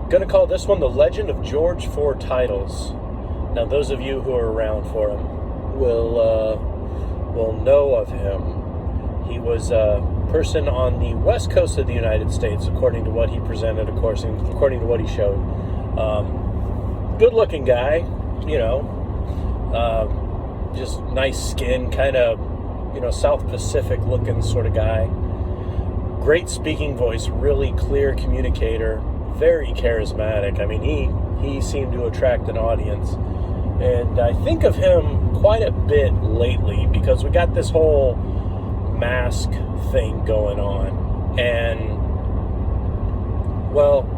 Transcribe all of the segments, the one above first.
Going to call this one The Legend of G4 Titles. Now, those of you who are around for him will know of him. He was a person on the west coast of the United States, according to what he presented, of course, and according to what he showed. Good-looking guy, just nice skin, kind of, South Pacific-looking sort of guy. Great speaking voice, really clear communicator, very charismatic. I mean, he seemed to attract an audience. And I think of him quite a bit lately because we got this whole mask thing going on. And, well,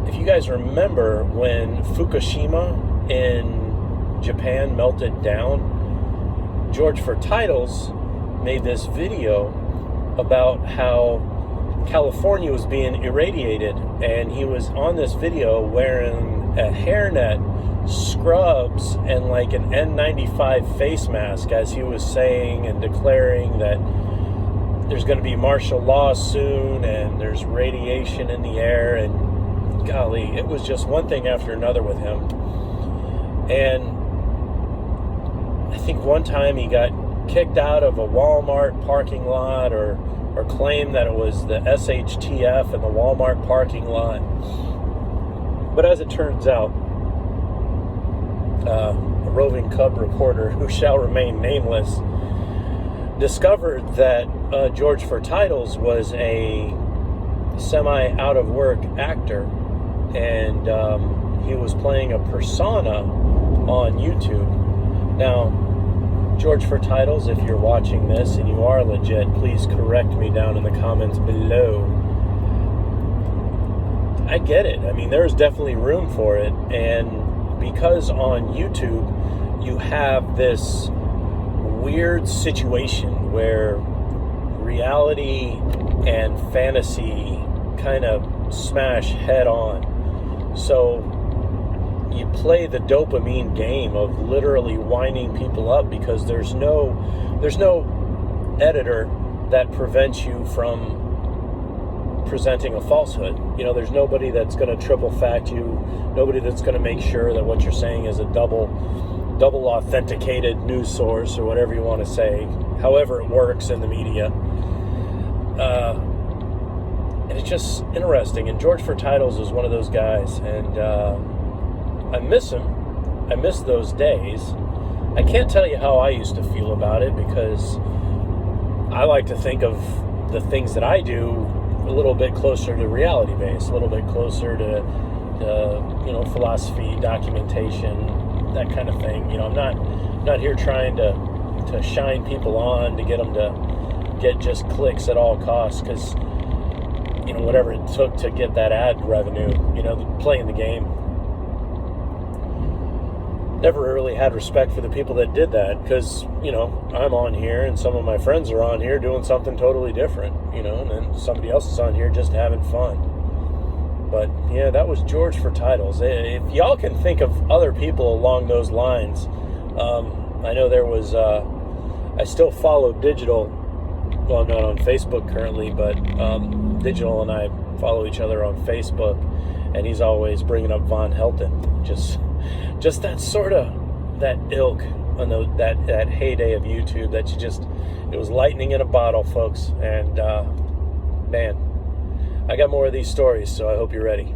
if you guys remember when Fukushima in Japan melted down, G4 Titles made this video about how California was being irradiated, and he was on this video wearing a hairnet, scrubs, and like an N95 face mask as he was saying and declaring that there's going to be martial law soon and there's radiation in the air. And golly, it was just one thing after another with him. And I think one time he got kicked out of a Walmart parking lot or claimed that it was the SHTF in the Walmart parking lot. But as it turns out, a roving cub reporter who shall remain nameless discovered that G4 Titles was a semi-out-of-work actor, and he was playing a persona on YouTube. Now, G4 Titles, if you're watching this and you are legit, please correct me down in the comments below. I get it. I mean, there's definitely room for it. And because on YouTube, you have this weird situation where reality and fantasy kind of smash head on. So you play the dopamine game of literally winding people up because there's no editor that prevents you from presenting a falsehood. There's nobody that's going to triple fact you, nobody that's going to make sure that what you're saying is a double authenticated news source or whatever you want to say, however it works in the media. And it's just interesting. And G4 Titles is one of those guys, and I miss him. I miss those days. I can't tell you how I used to feel about it because I like to think of the things that I do a little bit closer to reality base, a little bit closer to philosophy, documentation, that kind of thing. I'm not here trying to shine people on to get them to get just clicks at all costs because whatever it took to get that ad revenue, playing the game. Never really had respect for the people that did that because, I'm on here and some of my friends are on here doing something totally different, and then somebody else is on here just having fun. But, yeah, that was G4 Titles. If y'all can think of other people along those lines, I know there was, I still follow Digital. Well, I'm not on Facebook currently, but Digital and I follow each other on Facebook, and he's always bringing up Von Helton. Just that sort of, that ilk on that heyday of YouTube that it was lightning in a bottle, folks. And, man, I got more of these stories, so I hope you're ready.